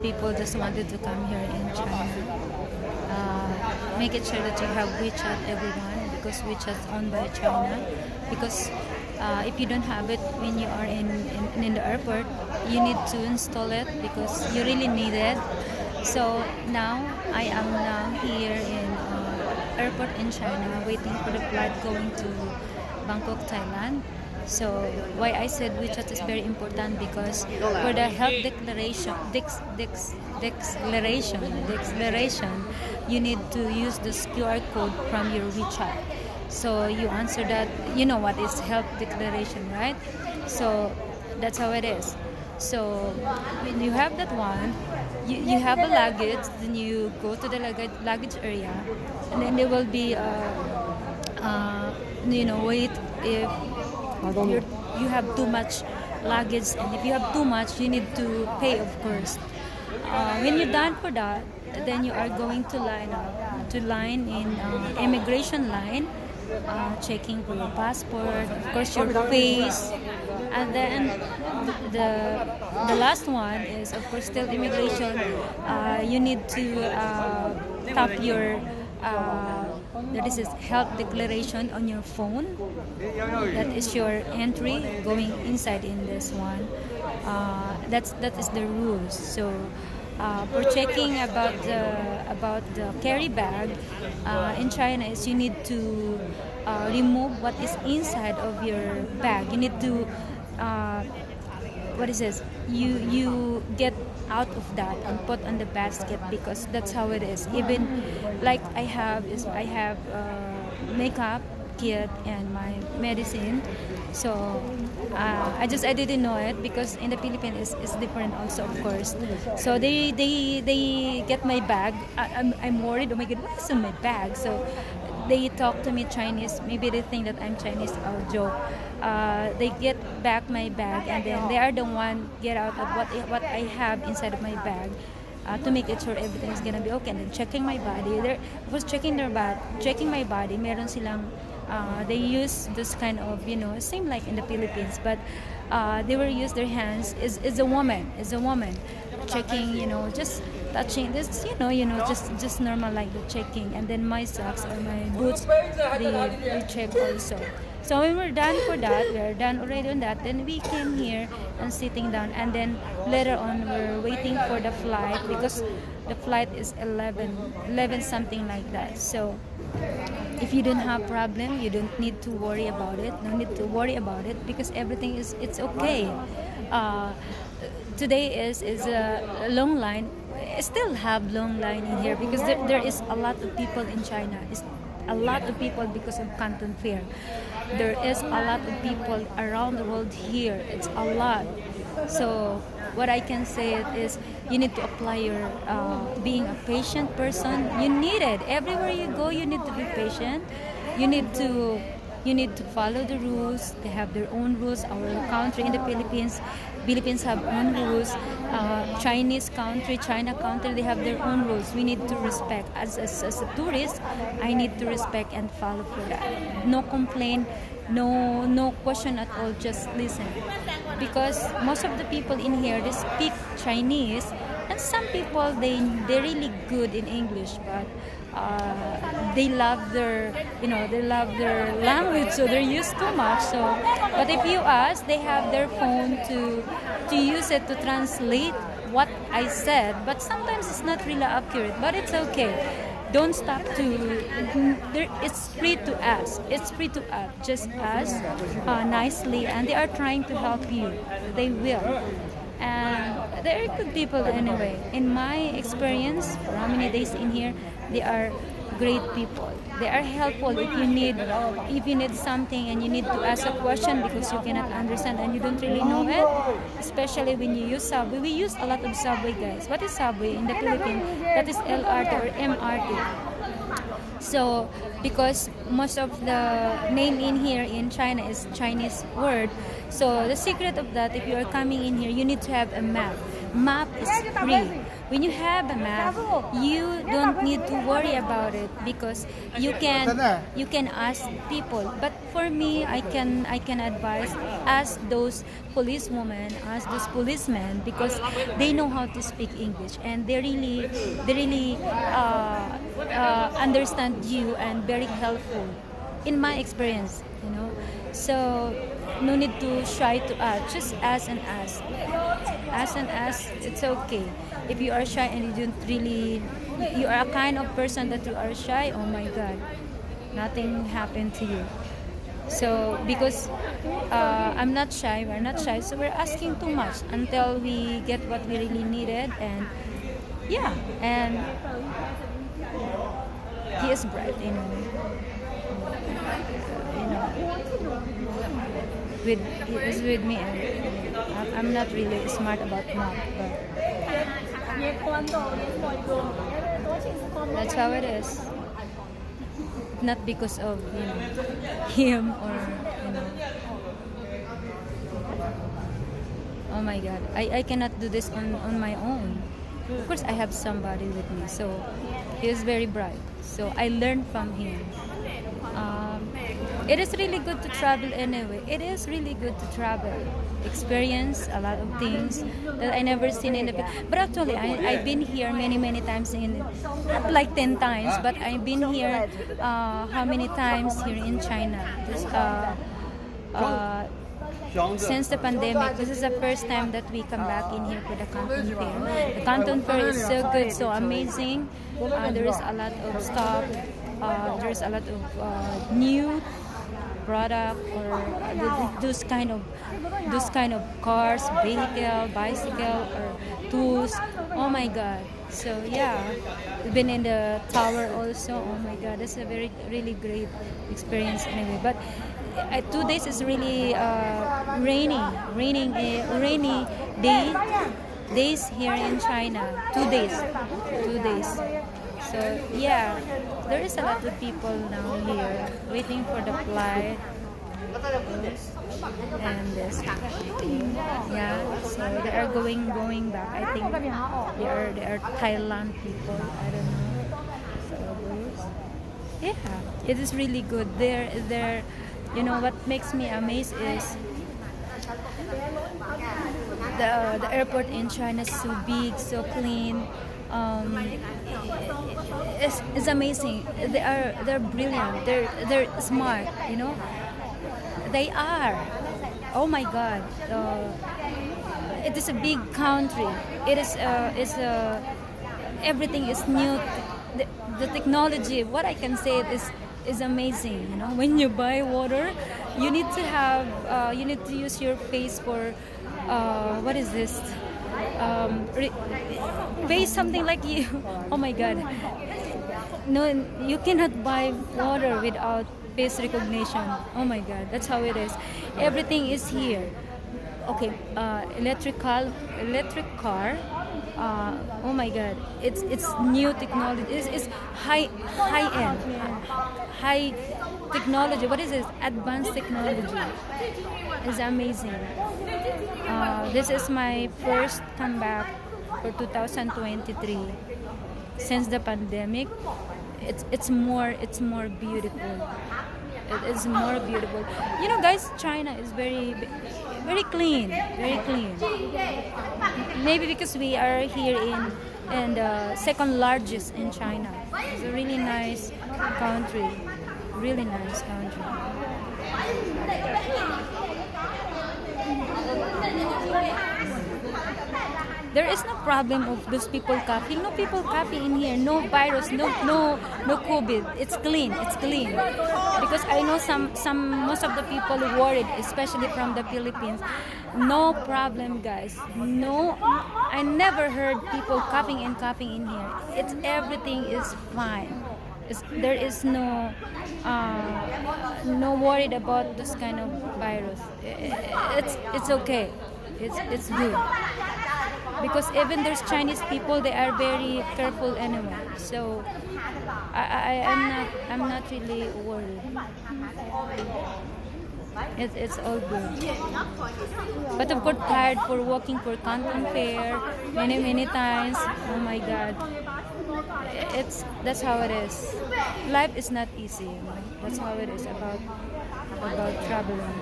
People just wanted to come here in China. Make it sure that you have WeChat, everyone, because WeChat is owned by China. Because if you don't have it when you are in the airport, you need to install it because you really need it. So now I am now here in airport in China, waiting for the flight going to Bangkok, Thailand. So why I said WeChat is very important because for the health declaration, you need to use this QR code from your WeChat. So you answer that, you know what is health declaration, right? So that's how it is. So when you have that one, you have a luggage, then you go to the luggage area, and then there will be wait if you have too much luggage, and if you have too much, you need to pay, of course. When you're done for that, then you are going to line in immigration line, checking for your passport, of course your face, and then the last one is of course still immigration. You need to tap your that is health declaration on your phone. That is your entry going inside in this one. That is the rules. So for checking about the carry bag in China is you need to remove what is inside of your bag. You need to what is this? You get out of that and put on the basket because that's how it is. Even like I have makeup kit and my medicine. So I didn't know it because in the Philippines it's different also, of course. So they get my bag. I'm worried. Oh my God, what is in my bag? So they talk to me Chinese. Maybe they think that I'm Chinese. I'll joke. They get back my bag, and then they are the one get out of what I have inside of my bag to make it sure everything is gonna be okay. And then checking my body. They was checking my body. Meron silang they use this kind of same like in the Philippines, but they will use their hands. Is a woman checking, just touching this, just normal like the checking. And then my socks or my boots, they check also. So when we're done for that, we're done already on that, then we came here and sitting down, and then later on we're waiting for the flight because the flight is 11 something like that. So if you don't have problem, you don't need to worry about it. No need to worry about it because everything it's okay. Today is a long line. I still have long line in here because there is a lot of people in China. It's a lot of people because of Canton Fair. There is a lot of people around the world here. It's a lot. So what I can say is you need to apply your being a patient person. You need it. Everywhere you go, you need to be patient. You need to follow the rules. They have their own rules. Our country in the Philippines have own rules. China country, they have their own rules. We need to respect. As a tourist, I need to respect and follow for that. No complaint, no question at all. Just listen, because most of the people in here they speak Chinese, and some people they're really good in English, but they love their language, so they're used too much. So but if you ask, they have their phone to use it to translate what I said, but sometimes it's not really accurate, but it's okay. Don't stop it's free to ask. Just ask nicely, and they are trying to help you. They will. And they're good people anyway. In my experience, for how many days in here, they are great people. They are helpful if you need something and you need to ask a question because you cannot understand and you don't really know it. Especially when you use subway. We use a lot of subway, guys. What is subway in the Philippines? That is LRT or MRT. So because most of the name in here in China is Chinese word, so the secret of that, if you are coming in here, you need to have a map. Map is free. when you have a map, you don't need to worry about it because you can ask people. But for me, I can advise, ask those policewomen, ask those policemen, because they know how to speak English, and they really understand you and very helpful in my experience. So no need to shy to ask, just ask, it's okay. If you are shy and you are a kind of person that you are shy, oh my god, nothing happened to you. So because I'm not shy, we're not shy, so we're asking too much until we get what we really needed. And yeah, and he is bright, with he is with me, and I'm not really smart about math, but that's how it is. Not because of him, or you know oh my god, I cannot do this on my own. Of course I have somebody with me, so he is very bright, so I learned from him. It is really good to travel anyway. It is really good to travel, experience a lot of things that I never seen in the. But actually, I've been here many times, not like 10 times, but I've been here how many times here in China. Since the pandemic, this is the first time that we come back in here for the Canton Fair. The Canton Fair is so good, so amazing. There is a lot of stuff. There's a lot of new product, or those kind of cars, vehicle, bicycle, or tools. Oh my god. So yeah, we've been in the tower also. Oh my god, that's a really great experience anyway. But 2 days is really rainy days here in China. 2 days. So yeah, there is a lot of people now here waiting for the flight. And this, yeah. So they are going back. I think they are Thailand people. I don't know. So yeah, it is really good. They're what makes me amazed is the airport in China is so big, so clean. It's amazing. They're brilliant. They're smart. They are. Oh my God. It is a big country. It is. Everything is new. The technology. What I can say is amazing. When you buy water, you need to have. You need to use your face for. What is this? Face something like you. Oh my god. No, you cannot buy water without face recognition. Oh my god, that's how it is. Everything is here. Okay, electric car. Oh my god, it's new technology. It's high end, high technology. What is this? Advanced technology. It's amazing. This is my first comeback for 2023 since the pandemic. It's more beautiful. It is more beautiful. Guys, China is very clean, very clean. Maybe because we are here in the second largest in China. It's a really nice country, really nice country. There is no problem of those people coughing. No people coughing in here. No virus. No COVID. It's clean. Because I know most of the people worried, especially from the Philippines. No problem, guys. No, I never heard people coughing in here. Everything is fine. There is no worried about this kind of virus. It's okay. It's good. Because even there's Chinese people, they are very careful anyway. So I'm not really worried. It's all good. But of course, tired for walking for Canton Fair many times. Oh my God, that's how it is. Life is not easy. You know? That's how it is about traveling.